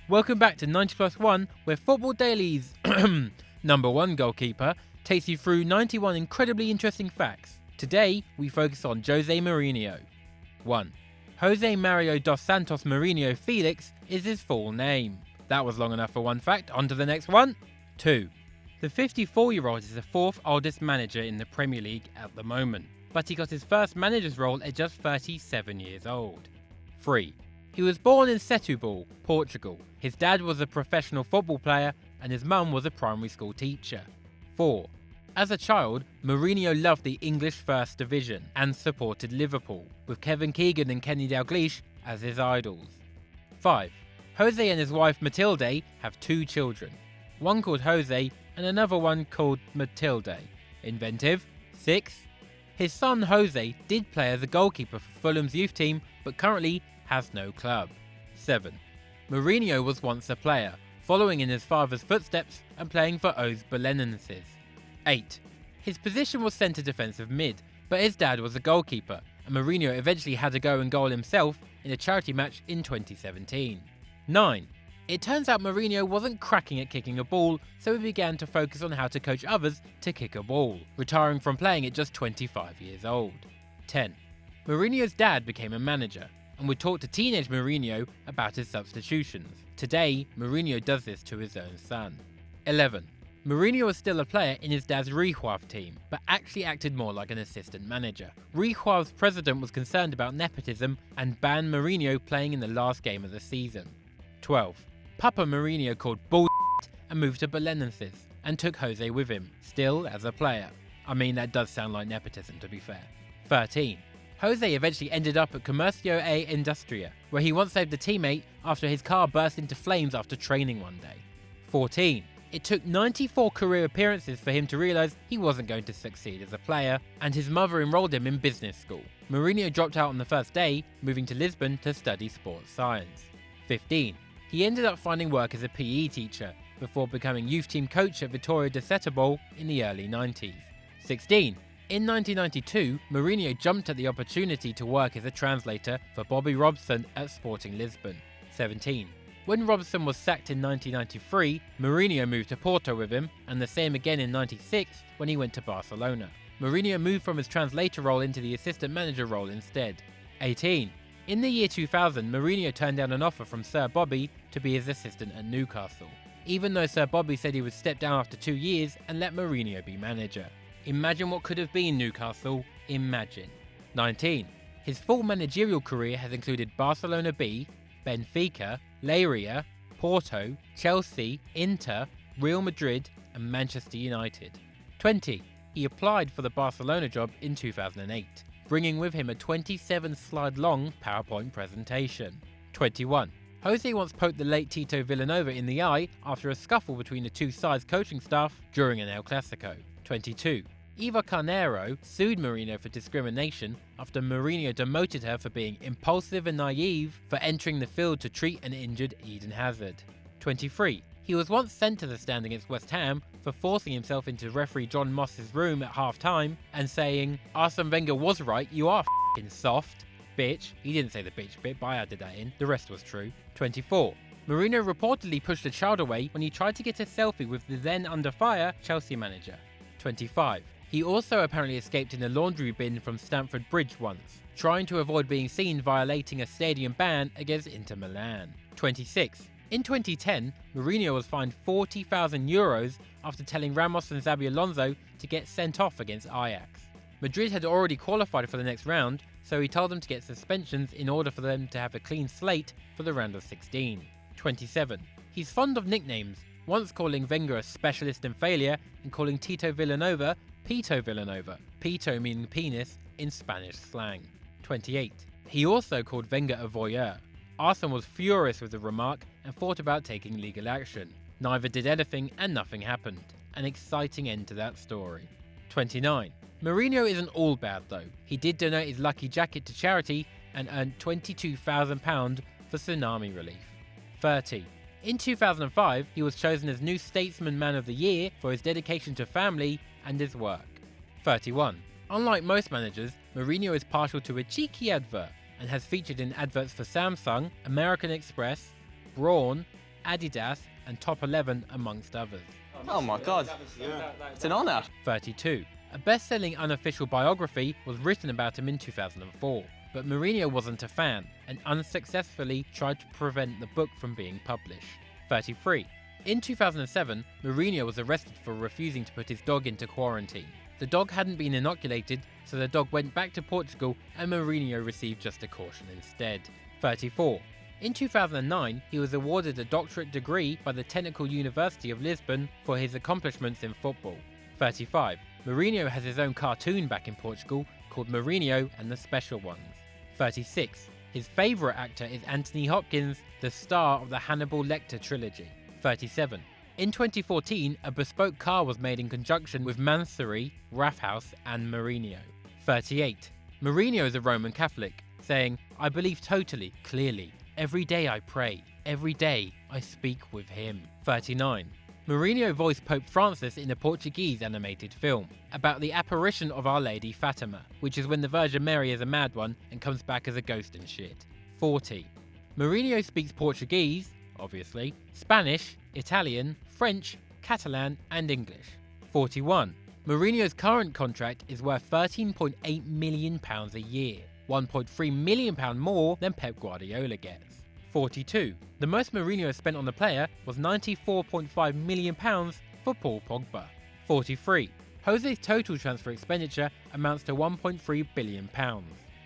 Welcome back to 90 Plus 1, where Football Daily's number one goalkeeper takes you through 91 incredibly interesting facts. Today, we focus on Jose Mourinho. 1. Jose Mario dos Santos Mourinho Felix is his full name. That was long enough for one fact, on to the next one. 2. The 54-year-old is the fourth oldest manager in the Premier League at the moment, but he got his first manager's role at just 37 years old. 3. He was born in Setúbal, Portugal. His dad was a professional football player and his mum was a primary school teacher. 4. As a child, Mourinho loved the English First Division and supported Liverpool, with Kevin Keegan and Kenny Dalglish as his idols. 5. Jose and his wife Matilde have 2 children, one called Jose and another one called Matilde. Inventive. 6. His son Jose did play as a goalkeeper for Fulham's youth team, but currently has no club. 7. Mourinho was once a player, following in his father's footsteps and playing for O's Belenenses. 8. His position was centre defensive mid, but his dad was a goalkeeper, and Mourinho eventually had a go in goal himself in a charity match in 2017. 9. It turns out Mourinho wasn't cracking at kicking a ball, so he began to focus on how to coach others to kick a ball, retiring from playing at just 25 years old. 10. Mourinho's dad became a manager, and would talk to teenage Mourinho about his substitutions. Today, Mourinho does this to his own son. 11. Mourinho was still a player in his dad's Rijuave team, but actually acted more like an assistant manager. Rijuave's president was concerned about nepotism and banned Mourinho playing in the last game of the season. 12. Papa Mourinho called bullshit and moved to Belenenses and took Jose with him, still as a player. I mean, that does sound like nepotism, to be fair. 13. Jose eventually ended up at Comercio e Industria, where he once saved a teammate after his car burst into flames after training one day. 14. It took 94 career appearances for him to realise he wasn't going to succeed as a player, and his mother enrolled him in business school. Mourinho dropped out on the first day, moving to Lisbon to study sports science. 15. He ended up finding work as a PE teacher, before becoming youth team coach at Vitória de Setúbal in the early 90s. 16. In 1992, Mourinho jumped at the opportunity to work as a translator for Bobby Robson at Sporting Lisbon. 17. When Robson was sacked in 1993, Mourinho moved to Porto with him, and the same again in 96 when he went to Barcelona. Mourinho moved from his translator role into the assistant manager role instead. 18. In the year 2000, Mourinho turned down an offer from Sir Bobby to be his assistant at Newcastle, even though Sir Bobby said he would step down after 2 years and let Mourinho be manager. Imagine what could have been Newcastle. Imagine. 19. His full managerial career has included Barcelona B, Benfica, Leiria, Porto, Chelsea, Inter, Real Madrid and Manchester United. 20. He applied for the Barcelona job in 2008, bringing with him a 27-slide-long PowerPoint presentation. 21. Jose once poked the late Tito Vilanova in the eye after a scuffle between the two sides' coaching staff during an El Clasico. 22. Eva Carneiro sued Mourinho for discrimination after Mourinho demoted her for being impulsive and naive for entering the field to treat an injured Eden Hazard. 23. He was once sent to the stand against West Ham for forcing himself into referee John Moss's room at half-time and saying, "Arsene Wenger was right, you are f***ing soft, bitch." He didn't say the bitch bit, but I added that in. The rest was true. 24. Mourinho reportedly pushed a child away when he tried to get a selfie with the then under-fire Chelsea manager. 25. He also apparently escaped in a laundry bin from Stamford Bridge once, trying to avoid being seen violating a stadium ban against Inter Milan. 26. In 2010, Mourinho was fined €40,000 after telling Ramos and Xabi Alonso to get sent off against Ajax. Madrid had already qualified for the next round, so he told them to get suspensions in order for them to have a clean slate for the round of 16. 27. He's fond of nicknames, once calling Wenger a specialist in failure and calling Tito Villanova Pito Villanova, Pito meaning penis in Spanish slang. 28. He also called Wenger a voyeur. Arsene was furious with the remark and thought about taking legal action. Neither did anything and nothing happened. An exciting end to that story. 29. Mourinho isn't all bad though. He did donate his lucky jacket to charity and earned £22,000 for tsunami relief. 30. In 2005, he was chosen as New Statesman Man of the Year for his dedication to family and his work. 31. Unlike most managers, Mourinho is partial to a cheeky advert and has featured in adverts for Samsung, American Express, Braun, Adidas, and Top 11 amongst others. Oh my god, it's an honour. 32. A best-selling unofficial biography was written about him in 2004, but Mourinho wasn't a fan and unsuccessfully tried to prevent the book from being published. 33. In 2007, Mourinho was arrested for refusing to put his dog into quarantine. The dog hadn't been inoculated, so the dog went back to Portugal and Mourinho received just a caution instead. 34. In 2009, he was awarded a doctorate degree by the Technical University of Lisbon for his accomplishments in football. 35. Mourinho has his own cartoon back in Portugal called Mourinho and the Special Ones. 36. His favourite actor is Anthony Hopkins, the star of the Hannibal Lecter trilogy. 37. In 2014, a bespoke car was made in conjunction with Mansouri, Raffhouse and Mourinho. 38. Mourinho is a Roman Catholic, saying, "I believe totally, clearly. Every day I pray. Every day I speak with him." 39. Mourinho voiced Pope Francis in a Portuguese animated film about the apparition of Our Lady Fatima, which is when the Virgin Mary is a mad one and comes back as a ghost and shit. 40. Mourinho speaks Portuguese, obviously, Spanish, Italian, French, Catalan and English. 41. Mourinho's current contract is worth £13.8 million a year, £1.3 million more than Pep Guardiola gets. 42. The most Mourinho has spent on the player was £94.5 million for Paul Pogba. 43. Jose's total transfer expenditure amounts to £1.3 billion,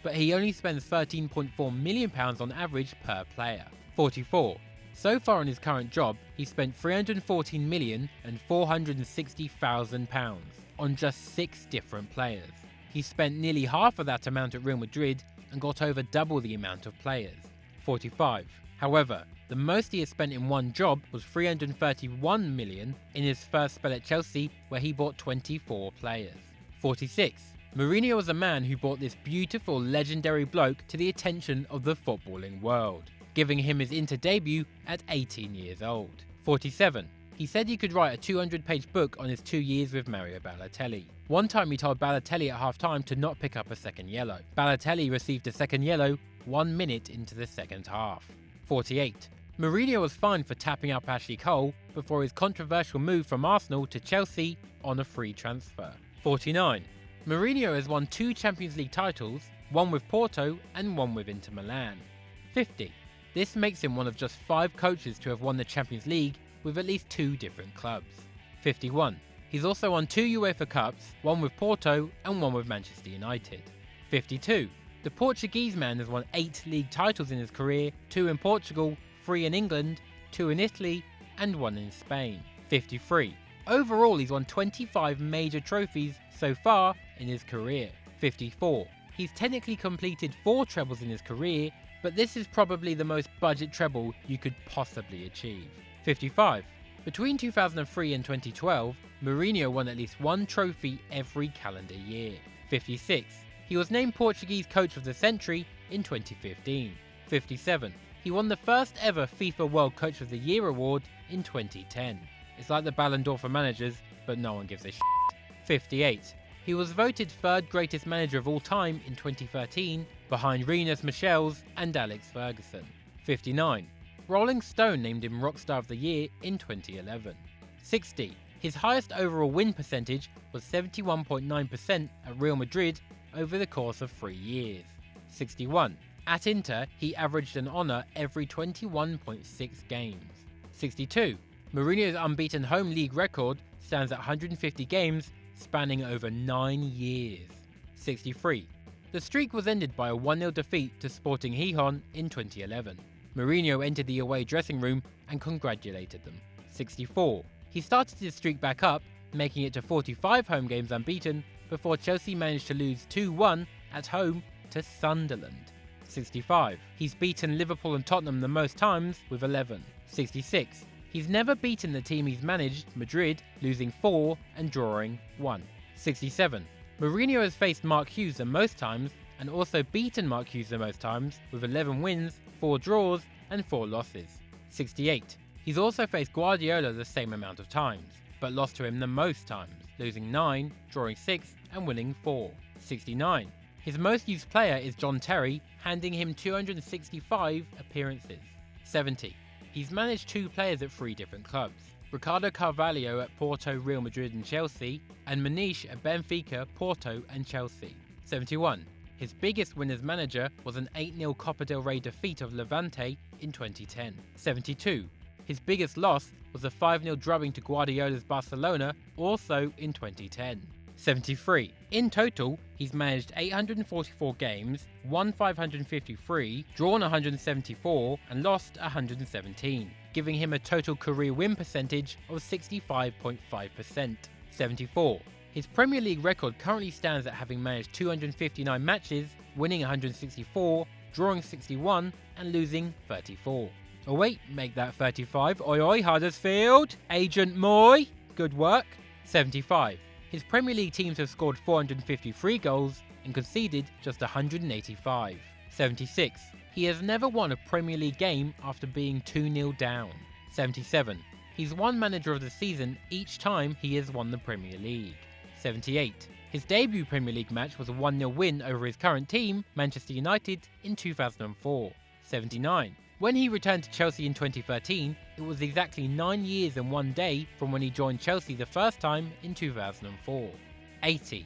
but he only spends £13.4 million on average per player. 44. So far in his current job, he spent £314,460,000 on just 6 different players. He spent nearly half of that amount at Real Madrid and got over double the amount of players. 45. However, the most he has spent in one job was £331 million in his first spell at Chelsea, where he bought 24 players. 46. Mourinho was a man who brought this beautiful, legendary bloke to the attention of the footballing world, giving him his Inter debut at 18 years old. 47. He said he could write a 200-page book on his 2 years with Mario Balotelli. One time he told Balotelli at half-time to not pick up a second yellow. Balotelli received a second yellow 1 minute into the second half. 48. Mourinho was fined for tapping up Ashley Cole before his controversial move from Arsenal to Chelsea on a free transfer. 49. Mourinho has won 2 Champions League titles, one with Porto and one with Inter Milan. 50. This makes him one of just 5 coaches to have won the Champions League with at least 2 different clubs. 51. He's also won 2 UEFA Cups, one with Porto and one with Manchester United. 52. The Portuguese man has won 8 league titles in his career, 2 in Portugal, 3 in England, 2 in Italy and 1 in Spain. 53. Overall, he's won 25 major trophies so far in his career. 54. He's technically completed 4 trebles in his career, but this is probably the most budget treble you could possibly achieve. 55. Between 2003 and 2012, Mourinho won at least 1 trophy every calendar year. 56. He was named Portuguese Coach of the Century in 2015. 57. He won the first ever FIFA World Coach of the Year award in 2010. It's like the Ballon d'Or for managers, but no one gives a shit. 58. He was voted 3rd greatest manager of all time in 2013, behind Rinus Michels and Alex Ferguson. 59. Rolling Stone named him Rockstar of the Year in 2011. 60. His highest overall win percentage was 71.9% at Real Madrid over the course of 3 years. 61. At Inter, he averaged an honour every 21.6 games. 62. Mourinho's unbeaten home league record stands at 150 games, spanning over 9 years. 63. The streak was ended by a 1-0 defeat to Sporting Gijón in 2011. Mourinho entered the away dressing room and congratulated them. 64. He started his streak back up, making it to 45 home games unbeaten, before Chelsea managed to lose 2-1 at home to Sunderland. 65. He's beaten Liverpool and Tottenham the most times with 11. 66. He's never beaten the team he's managed, Madrid, losing 4 and drawing 1. 67. Mourinho has faced Mark Hughes the most times and also beaten Mark Hughes the most times with 11 wins, 4 draws and 4 losses. 68. He's also faced Guardiola the same amount of times, but lost to him the most times, losing 9, drawing 6 and winning 4. 69. His most used player is John Terry, handing him 265 appearances. 70. He's managed 2 players at 3 different clubs. Ricardo Carvalho at Porto, Real Madrid and Chelsea, and Maniche at Benfica, Porto and Chelsea. 71. His biggest win as manager was an 8-0 Copa del Rey defeat of Levante in 2010. 72. His biggest loss was a 5-0 drubbing to Guardiola's Barcelona, also in 2010. 73. In total, he's managed 844 games, won 553, drawn 174, and lost 117, giving him a total career win percentage of 65.5%. 74. His Premier League record currently stands at having managed 259 matches, winning 164, drawing 61, and losing 34. Oh wait, make that 35. Oi oi, Huddersfield! Agent Moy! Good work. 75. His Premier League teams have scored 453 goals and conceded just 185. 76. He has never won a Premier League game after being 2-0 down. 77. He's won Manager of the Season each time he has won the Premier League. 78. His debut Premier League match was a 1-0 win over his current team, Manchester United, in 2004. 79. When he returned to Chelsea in 2013, it was exactly 9 years and 1 day from when he joined Chelsea the first time in 2004. 80.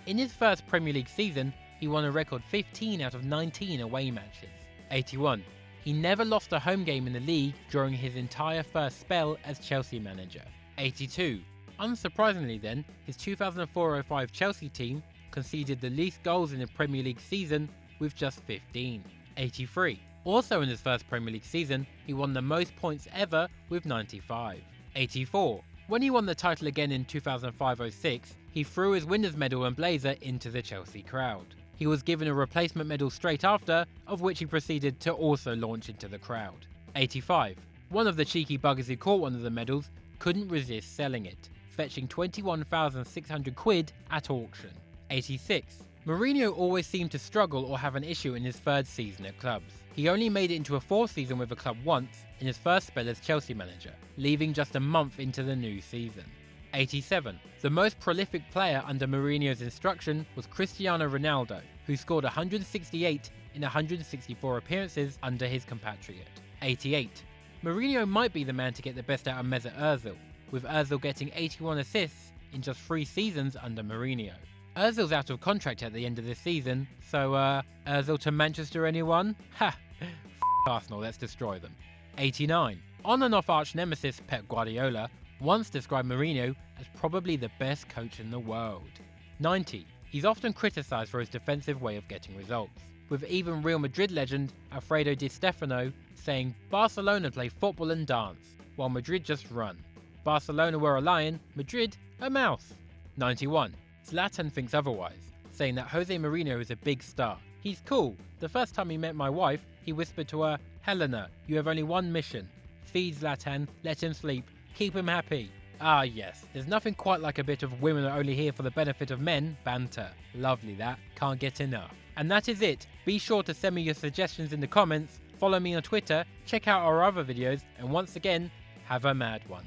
In his first Premier League season, he won a record 15 out of 19 away matches. 81. He never lost a home game in the league during his entire first spell as Chelsea manager. 82. Unsurprisingly then, his 2004-05 Chelsea team conceded the least goals in a Premier League season with just 15. 83. Also in his first Premier League season, he won the most points ever with 95. 84. When he won the title again in 2005-06, he threw his winner's medal and blazer into the Chelsea crowd. He was given a replacement medal straight after, of which he proceeded to also launch into the crowd. 85. One of the cheeky buggers who caught one of the medals couldn't resist selling it, fetching 21,600 quid at auction. 86. Mourinho always seemed to struggle or have an issue in his 3rd season at clubs. He only made it into a 4th season with the club once in his first spell as Chelsea manager, leaving just a month into the new season. 87. The most prolific player under Mourinho's instruction was Cristiano Ronaldo, who scored 168 in 164 appearances under his compatriot. 88. Mourinho might be the man to get the best out of Mesut Ozil, with Ozil getting 81 assists in just 3 seasons under Mourinho. Ozil's out of contract at the end of this season, so Ozil to Manchester anyone? Ha! Arsenal, let's destroy them. 89. On and off arch nemesis Pep Guardiola once described Mourinho as probably the best coach in the world. 90. He's often criticised for his defensive way of getting results, with even Real Madrid legend Alfredo Di Stefano saying Barcelona play football and dance, while Madrid just run. Barcelona were a lion, Madrid a mouse. 91. Zlatan thinks otherwise, saying that Jose Mourinho is a big star. He's cool. The first time he met my wife, he whispered to her, Helena, you have only one mission. Feed Zlatan, let him sleep, keep him happy. Ah yes, there's nothing quite like a bit of women are only here for the benefit of men banter. Lovely that, can't get enough. And that is it. Be sure to send me your suggestions in the comments, follow me on Twitter, check out our other videos, and once again, have a mad one.